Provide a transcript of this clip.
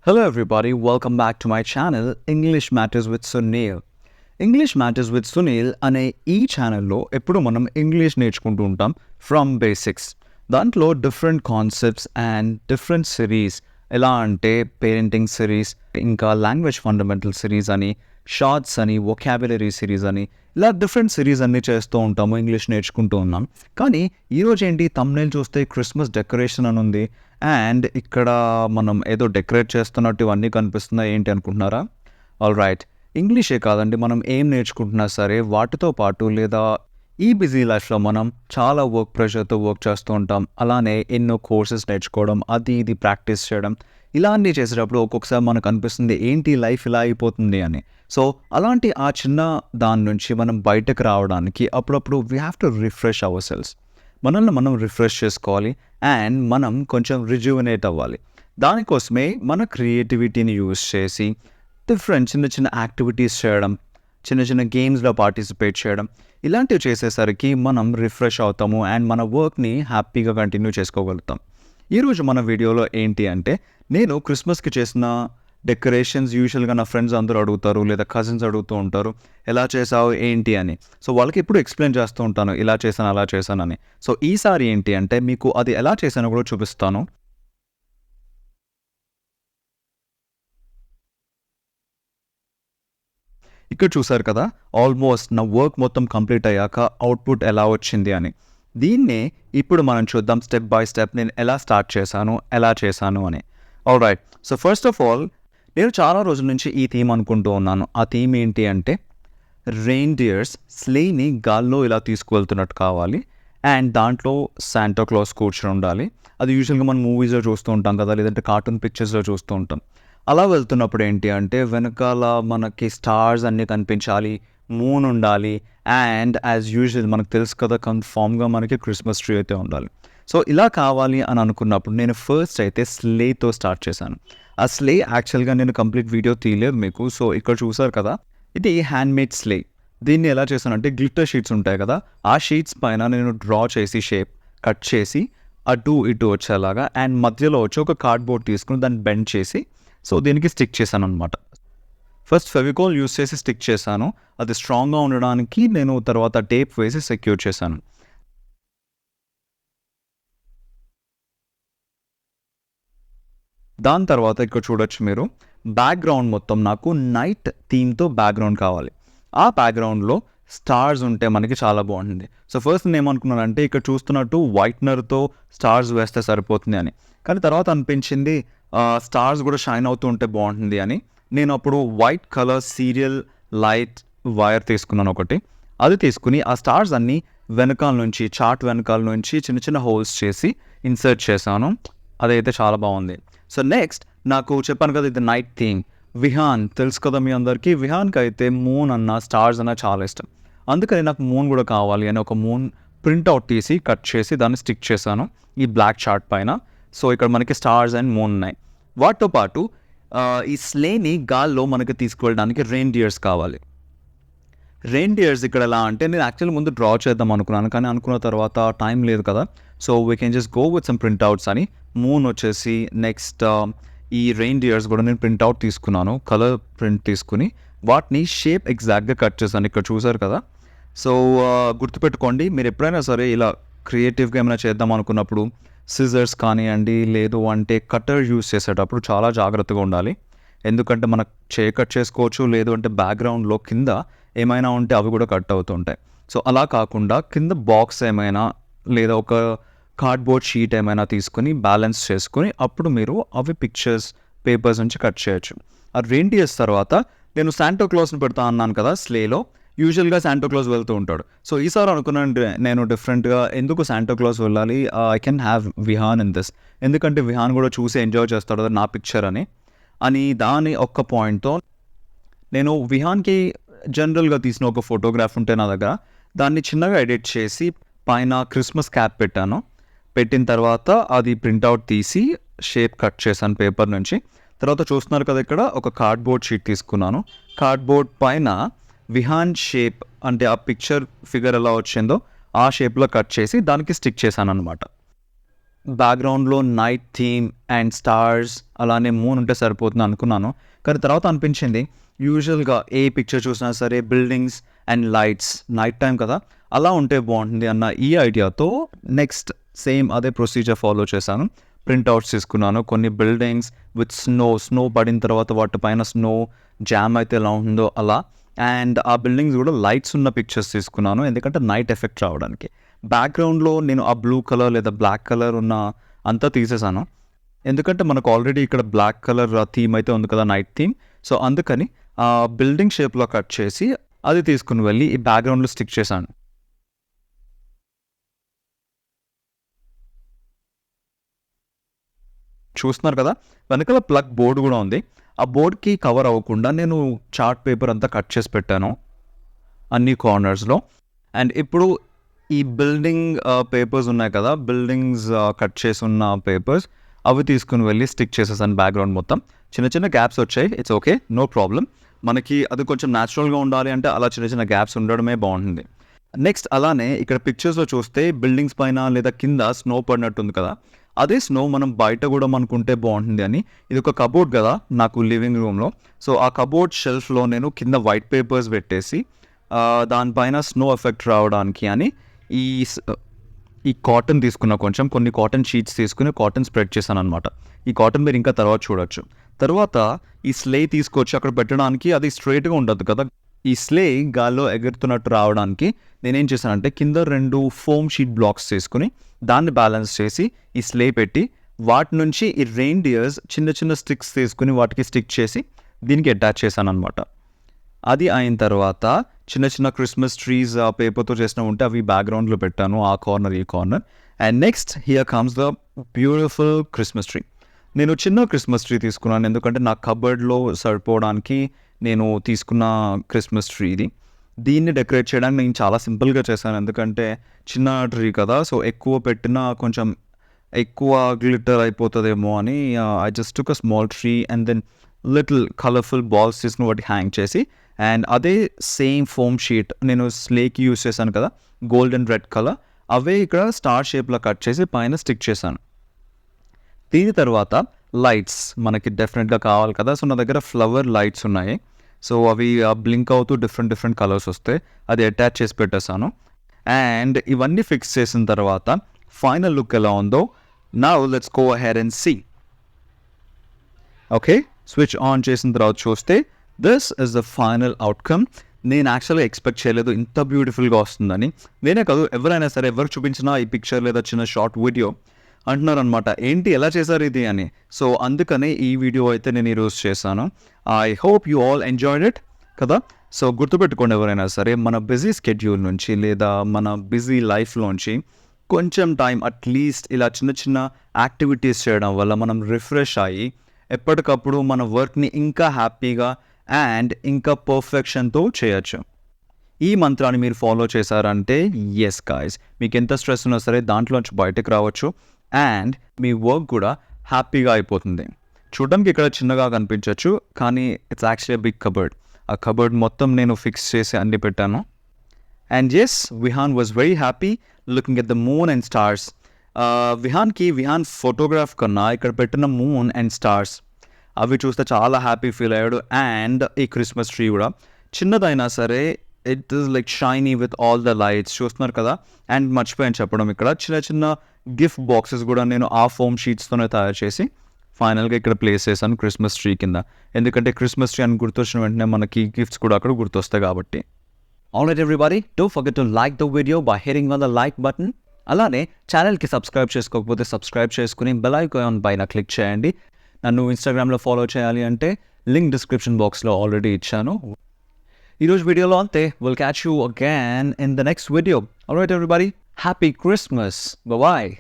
Hello everybody, welcome back to my channel English Matters with Sunil. English Matters with Sunil అనే ఈ ఛానల్లో ఎప్పుడు మనం ఇంగ్లీష్ నేర్చుకుంటూ ఉంటాం ఫ్రమ్ బేసిక్స్. దాంట్లో different concepts and different series ఎలా అంటే పేరెంటింగ్ సిరీస్, ఇంకా లాంగ్వేజ్ ఫండమెంటల్ సిరీస్ అని, షార్ట్స్ అని, వొకాబులరీ సిరీస్ అని, ఇలా డిఫరెంట్ సిరీస్ అన్నీ చేస్తూ ఉంటాము, ఇంగ్లీష్ నేర్చుకుంటూ ఉన్నాం. కానీ ఈరోజు ఏంటి, థంబ్నెయిల్ చూస్తే క్రిస్మస్ డెకరేషన్ అని ఉంది అండ్ ఇక్కడ మనం ఏదో డెకరేట్ చేస్తున్నట్టు ఇవన్నీ కనిపిస్తున్నాయి ఏంటి అనుకుంటున్నారా? ఆల్ రైట్, ఇంగ్లీషే కాదండి, మనం ఏం నేర్చుకుంటున్నా సరే వాటితో పాటు లేదా ఈ బిజీ లైఫ్లో మనం చాలా వర్క్ ప్రెషర్తో వర్క్ చేస్తూ ఉంటాం. అలానే ఎన్నో కోర్సెస్ నేర్చుకోవడం, అది ఇది ప్రాక్టీస్ చేయడం, ఇలా అన్నీ చేసేటప్పుడు ఒక్కొక్కసారి మనకు అనిపిస్తుంది ఏంటి లైఫ్ ఇలా అయిపోతుంది అని. సో అలాంటి ఆ చిన్న దాని నుంచి మనం బయటకు రావడానికి అప్పుడప్పుడు we have to refresh our cells. మనల్ని మనం రిఫ్రెష్ చేసుకోవాలి అండ్ మనం కొంచెం రిజ్యూవనేట్ అవ్వాలి. దానికోసమే మన క్రియేటివిటీని యూజ్ చేసి డిఫరెంట్ చిన్న చిన్న యాక్టివిటీస్ చేయడం, చిన్న చిన్న గేమ్స్లో పార్టిసిపేట్ చేయడం, ఇలాంటివి చేసేసరికి మనం రిఫ్రెష్ అవుతాము అండ్ మన వర్క్ని హ్యాపీగా కంటిన్యూ చేసుకోగలుగుతాం. ఈరోజు మన వీడియోలో ఏంటి అంటే, నేను క్రిస్మస్కి చేసిన డెకరేషన్స్ యూజువల్గా నా ఫ్రెండ్స్ అందరూ అడుగుతారు లేదా కజిన్స్ అడుగుతూ ఉంటారు, ఎలా చేసావు ఏంటి అని. సో వాళ్ళకి ఎప్పుడు ఎక్స్ప్లెయిన్ చేస్తూ ఉంటాను, ఇలా చేశాను అలా చేశానని. సో ఈసారి ఏంటి అంటే మీకు అది ఎలా చేశానో కూడా చూపిస్తాను. ఇక్కడ చూసారు కదా, ఆల్మోస్ట్ నా వర్క్ మొత్తం కంప్లీట్ అయ్యాక అవుట్పుట్ ఎలా వచ్చింది అని. దీన్నే ఇప్పుడు మనం చూద్దాం స్టెప్ బై స్టెప్ నేను ఎలా స్టార్ట్ చేశాను, ఎలా చేశాను అని. All right, so first of all నేను చాలా రోజుల నుంచి ఈ థీమ్ అనుకుంటూ ఉన్నాను. ఆ థీమ్ ఏంటి అంటే రెయిన్డియర్స్ స్లేని గాల్లో ఇలా తీసుకువెళ్తున్నట్టు కావాలి అండ్ దాంట్లో శాంటా క్లాస్ కూర్చొని ఉండాలి. అది యూజువల్గా మనం మూవీస్లో చూస్తూ ఉంటాం కదా, లేదంటే కార్టూన్ పిక్చర్స్లో చూస్తూ ఉంటాం. అలా వెళ్తున్నప్పుడు ఏంటి అంటే వెనకాల మనకి స్టార్స్ అన్నీ కనిపించాలి, మూన్ ఉండాలి అండ్ యాజ్ యూజువల్ మనకు తెలుసు కదా కన్ఫామ్గా మనకి క్రిస్మస్ ట్రీ అయితే ఉండాలి. సో ఇలా కావాలి అని అనుకున్నప్పుడు నేను ఫస్ట్ అయితే స్లేతో స్టార్ట్ చేశాను. ఆ స్లే యాక్చువల్గా నేను కంప్లీట్ వీడియో తీయలేదు మీకు. సో ఇక్కడ చూసారు కదా, ఇది హ్యాండ్మేడ్ స్లే. దీన్ని ఎలా చేశానంటే గ్లిటర్ షీట్స్ ఉంటాయి కదా, ఆ షీట్స్ పైన నేను డ్రా చేసి షేప్ కట్ చేసి అటు ఇటు వచ్చేలాగా అండ్ మధ్యలో వచ్చి ఒక కార్డ్బోర్డ్ తీసుకుని దాన్ని బెండ్ చేసి సో దీనికి స్టిక్ చేశాను అనమాట. ఫస్ట్ ఫెవికాల్ యూస్ చేసి స్టిక్ చేశాను. అది స్ట్రాంగ్గా ఉండడానికి నేను తర్వాత టేప్ వేసి సెక్యూర్ చేశాను. దాని తర్వాత ఇక్కడ చూడొచ్చు మీరు, బ్యాక్గ్రౌండ్ మొత్తం నాకు నైట్ థీమ్తో బ్యాక్గ్రౌండ్ కావాలి. ఆ బ్యాక్గ్రౌండ్లో స్టార్స్ ఉంటే మనకి చాలా బాగుంటుంది. సో ఫస్ట్ నేను ఏమనుకున్నానంటే ఇక్కడ చూస్తున్నట్టు వైట్నర్తో స్టార్స్ వేస్తే సరిపోతుంది అని. కానీ తర్వాత అనిపించింది స్టార్స్ కూడా షైన్ అవుతూ ఉంటే బాగుంటుంది అని. నేను అప్పుడు white colour serial light wire తీసుకున్నాను ఒకటి. అది తీసుకుని ఆ స్టార్స్ అన్నీ వెనకాల నుంచి, చార్ట్ వెనకాల నుంచి చిన్న చిన్న హోల్స్ చేసి ఇన్సర్ట్ చేశాను. అదైతే చాలా బాగుంది. సో నెక్స్ట్ నాకు చెప్పాను కదా ఇది నైట్ థీమ్. విహాన్ తెలుసు కదా మీ అందరికీ, విహాన్కి అయితే మూన్ అన్న స్టార్స్ అన్న చాలా ఇష్టం. అందుకని నాకు మూన్ కూడా కావాలి అని ఒక మూన్ ప్రింట్అవుట్ తీసి కట్ చేసి దాన్ని స్టిక్ చేశాను ఈ బ్లాక్ చార్ట్ పైన. సో ఇక్కడ మనకి స్టార్స్ అండ్ మూన్ ఉన్నాయి. వాటితో పాటు ఈ స్లేని గాల్లో మనకి తీసుకువెళ్ళడానికి రెయిన్డియర్స్ కావాలి. రెయిన్డియర్స్ ఇక్కడ ఎలా అంటే నేను యాక్చువల్లీ ముందు డ్రా చేద్దాం అనుకున్నాను, కానీ అనుకున్న తర్వాత టైం లేదు కదా. So we can just go with some printouts అని. మూన్ వచ్చేసి నెక్స్ట్ ఈ రెయిన్డియర్స్ కూడా నేను ప్రింట్అవుట్ తీసుకున్నాను, కలర్ ప్రింట్ తీసుకుని వాటిని షేప్ ఎగ్జాక్ట్గా కట్ చేశాను. ఇక్కడ చూసారు కదా. సో గుర్తుపెట్టుకోండి, మీరు ఎప్పుడైనా సరే ఇలా క్రియేటివ్గా ఏమైనా చేద్దాం అనుకున్నప్పుడు సిజర్స్ కానివ్వండి, లేదు అంటే కట్టర్ యూస్ చేసేటప్పుడు చాలా జాగ్రత్తగా ఉండాలి. ఎందుకంటే మనకు కట్ చేసుకోవచ్చు, లేదు అంటే బ్యాక్గ్రౌండ్లో కింద ఏమైనా ఉంటే అవి కూడా కట్ అవుతుంటాయి. సో అలా కాకుండా కింద బాక్స్ ఏమైనా లేదా ఒక కార్డ్బోర్డ్ షీట్ ఏమైనా తీసుకుని బ్యాలెన్స్ చేసుకుని అప్పుడు మీరు అవి పిక్చర్స్ పేపర్స్ నుంచి కట్ చేయొచ్చు. ఆ రెయిన్డియర్స్ తర్వాత నేను శాంటా క్లాస్ని పెడతా అన్నాను కదా స్లేలో. యూజువల్గా శాంటా క్లాస్ వెళ్తూ ఉంటాడు. సో ఈసారి అనుకున్నాను నేను డిఫరెంట్గా, ఎందుకు శాంటా క్లాస్ వెళ్ళాలి, I can have Vihaan in this. ఎందుకంటే విహాన్ కూడా చూసి ఎంజాయ్ చేస్తాడు నా పిక్చర్ అని దాని ఒక్క పాయింట్తో నేను విహాన్కి జనరల్గా తీసిన ఒక ఫోటోగ్రాఫ్ ఉంటే నా దగ్గర, దాన్ని చిన్నగా ఎడిట్ చేసి పైన క్రిస్మస్ క్యాప్ పెట్టాను. పెట్టిన తర్వాత అది ప్రింట్అవుట్ తీసి షేప్ కట్ చేశాను పేపర్ నుంచి. తర్వాత చూస్తున్నారు కదా ఇక్కడ ఒక కార్డ్బోర్డ్ షీట్ తీసుకున్నాను. కార్డ్బోర్డ్ పైన విహాన్ షేప్ అంటే ఆ పిక్చర్ ఫిగర్ ఎలా వచ్చిందో ఆ షేప్లో కట్ చేసి దానికి స్టిక్ చేశాను అనమాట. బ్యాక్గ్రౌండ్లో నైట్ థీమ్ అండ్ స్టార్స్ అలానే మూన్ ఉంటే సరిపోతుంది అనుకున్నాను. కానీ తర్వాత అనిపించింది యూజువల్గా ఏ పిక్చర్ చూసినా సరే buildings and lights night time కదా, అలా ఉంటే బాగుంటుంది అన్న ఈ ఐడియాతో నెక్స్ట్ సేమ్ అదే ప్రొసీజర్ ఫాలో చేశాను. ప్రింట్అవుట్స్ తీసుకున్నాను కొన్ని బిల్డింగ్స్ విత్ స్నో పడిన తర్వాత వాటిపైన స్నో జామ్ అయితే ఎలా ఉంటుందో అలా. అండ్ ఆ బిల్డింగ్స్ కూడా లైట్స్ ఉన్న పిక్చర్స్ తీసుకున్నాను ఎందుకంటే నైట్ ఎఫెక్ట్ రావడానికి. బ్యాక్గ్రౌండ్లో నేను ఆ బ్లూ కలర్ లేదా బ్లాక్ కలర్ ఉన్న అంతా తీసేసాను ఎందుకంటే మనకు ఆల్రెడీ ఇక్కడ బ్లాక్ కలర్ థీమ్ అయితే ఉంది కదా, నైట్ థీమ్. సో అందుకని ఆ బిల్డింగ్ షేప్లో కట్ చేసి అది తీసుకుని వెళ్ళి ఈ బ్యాక్గ్రౌండ్లో స్టిక్ చేశాను. చూస్తున్నారు కదా, వెనకాల ప్లగ్ బోర్డు కూడా ఉంది. ఆ బోర్డ్కి కవర్ అవ్వకుండా నేను చార్ట్ పేపర్ అంతా కట్ చేసి పెట్టాను అన్ని కార్నర్స్లో. అండ్ ఇప్పుడు ఈ బిల్డింగ్ పేపర్స్ ఉన్నాయి కదా, బిల్డింగ్స్ కట్ చేసి ఉన్న పేపర్స్ అవి తీసుకుని వెళ్ళి స్టిక్ చేసేసాను బ్యాక్గ్రౌండ్ మొత్తం. చిన్న చిన్న గ్యాప్స్ వచ్చాయి, ఇట్స్ ఓకే, నో ప్రాబ్లం. మనకి అది కొంచెం న్యాచురల్గా ఉండాలి అంటే అలా చిన్న చిన్న గ్యాప్స్ ఉండడమే బాగుంటుంది. నెక్స్ట్ అలానే ఇక్కడ పిక్చర్స్లో చూస్తే బిల్డింగ్స్ పైన లేదా కింద స్నో పడినట్టుంది కదా, అదే స్నో మనం బయట కూడా మనకుంటే బాగుంటుంది అని. ఇది ఒక కబోర్డ్ కదా నాకు లివింగ్ రూమ్లో. సో ఆ కబోర్డ్ షెల్ఫ్లో నేను కింద వైట్ పేపర్స్ పెట్టేసి దానిపైన స్నో ఎఫెక్ట్ రావడానికి అని ఈ కాటన్ తీసుకున్న కొన్ని కాటన్ షీట్స్ తీసుకుని కాటన్ స్ప్రెడ్ చేశాను అనమాట. ఈ కాటన్ మీరు ఇంకా తర్వాత చూడొచ్చు. తర్వాత ఈ స్లే తీసుకొచ్చి అక్కడ పెట్టడానికి అది స్ట్రైట్గా ఉండదు కదా, ఈ స్లే గాల్లో ఎగురుతున్నట్టు రావడానికి నేనేం చేశానంటే కింద 2 ఫోమ్ షీట్ బ్లాక్స్ తీసుకుని దాన్ని బ్యాలెన్స్ చేసి ఈ స్లే పెట్టి వాటి నుంచి ఈ రెయిన్డియర్స్ చిన్న చిన్న స్టిక్స్ తీసుకుని వాటికి స్టిక్ చేసి దీనికి అటాచ్ చేశాను అనమాట. అది అయిన తర్వాత చిన్న చిన్న క్రిస్మస్ ట్రీస్ పేపర్తో చేసిన ఉంటే అవి బ్యాక్గ్రౌండ్లో పెట్టాను, ఆ కార్నర్ ఈ corner. And next here comes the beautiful Christmas tree. నేను చిన్న క్రిస్మస్ ట్రీ తీసుకున్నాను ఎందుకంటే నా కబర్డ్లో సరిపోవడానికి నేను తీసుకున్న క్రిస్మస్ ట్రీ ఇది. దీన్ని డెకరేట్ చేయడానికి నేను చాలా సింపుల్గా చేశాను ఎందుకంటే చిన్న ట్రీ కదా, సో ఎక్కువ పెట్టినా కొంచెం ఎక్కువ గ్లిటర్ అయిపోతుందేమో అని I just took a small tree and then little colourful balls తీసుకుని వాటికి హ్యాంగ్ చేసి అండ్ అదే సేమ్ ఫోమ్ షీట్ నేను స్లేకి యూస్ చేశాను కదా, గోల్డ్ అండ్ రెడ్ కలర్, అవే ఇక్కడ స్టార్ షేప్లో కట్ చేసి పైన స్టిక్ చేశాను. దీని తర్వాత లైట్స్ మనకి డెఫినెట్గా కావాలి కదా, సో నా దగ్గర ఫ్లవర్ లైట్స్ ఉన్నాయి. సో అవి బ్లింక్ అవుతూ డిఫరెంట్ కలర్స్ వస్తాయి, అది అటాచ్ చేసి పెట్టేశాను. అండ్ ఇవన్నీ ఫిక్స్ చేసిన తర్వాత ఫైనల్ లుక్ ఎలా ఉందో now let's go ahead and see. Okay, switch on చేసిన తర్వాత చూస్తే this is the final outcome. నేను యాక్చువల్గా ఎక్స్పెక్ట్ చేయలేదు ఇంత బ్యూటిఫుల్గా వస్తుందని. నేనే కాదు, ఎవరైనా సరే ఎవరు చూపించినా ఈ పిక్చర్ లేదా చిన్న షార్ట్ వీడియో అంటున్నారు అనమాట, ఏంటి ఎలా చేశారు ఇది అని. సో అందుకనే ఈ వీడియో అయితే నేను ఈరోజు చేశాను. I hope you all enjoyed it కదా. సో గుర్తుపెట్టుకోండి, ఎవరైనా సరే మన బిజీ స్కెడ్యూల్ నుంచి లేదా మన బిజీ లైఫ్లోంచి కొంచెం టైం అట్లీస్ట్ ఇలా చిన్న చిన్న యాక్టివిటీస్ చేయడం వల్ల మనం రిఫ్రెష్ అయ్యి ఎప్పటికప్పుడు మన వర్క్ని ఇంకా హ్యాపీగా అండ్ ఇంకా పర్ఫెక్షన్తో చేయొచ్చు. ఈ మంత్రాన్ని మీరు ఫాలో చేశారంటే ఎస్ గాయ్స్, మీకు ఎంత స్ట్రెస్ ఉన్నా సరే దాంట్లోంచి బయటకు రావచ్చు అండ్ మీ వర్క్ కూడా హ్యాపీగా అయిపోతుంది. చూడడానికి ఇక్కడ చిన్నగా కనిపించవచ్చు కానీ ఇట్స్ యాక్చువల్లీ బిగ్ కబర్డ్. ఆ కబర్డ్ మొత్తం నేను ఫిక్స్ చేసి అన్ని పెట్టాను. And yes, Vihaan was very happy looking at the moon and stars. Vihaan photograph కన్నా ఇక్కడ పెట్టిన మూన్ అండ్ స్టార్స్ అవి చూస్తే చాలా హ్యాపీ ఫీల్ అయ్యాడు. అండ్ ఈ క్రిస్మస్ ట్రీ కూడా చిన్నదైనా సరే it is like shiny with all the lights చూస్తున్నారు కదా. అండ్ మర్చిపోయాను చెప్పడం, ఇక్కడ చిన్న చిన్న గిఫ్ట్ బాక్సెస్ కూడా నేను ఆ ఫోమ్ షీట్స్తోనే తయారు చేసి ఫైనల్గా ఇక్కడ ప్లేస్ చేశాను క్రిస్మస్ ట్రీ కింద. ఎందుకంటే క్రిస్మస్ ట్రీ అని గుర్తొచ్చిన వెంటనే మనకి గిఫ్ట్స్ కూడా అక్కడ గుర్తొస్తాయి కాబట్టి. Alright everybody, don't forget to like the video by hitting on the like button. అలానే ఛానల్కి సబ్స్క్రైబ్ చేసుకోకపోతే సబ్స్క్రైబ్ చేసుకుని బెల్ ఐకాన్ పైన క్లిక్ చేయండి. నన్ను ఇన్స్టాగ్రామ్లో ఫాలో చేయాలి అంటే లింక్ డిస్క్రిప్షన్ బాక్స్లో ఆల్రెడీ ఇచ్చాను. ఈరోజు వీడియోలో అంతే. Will catch you again in the next video. Alright everybody, happy Christmas, bye.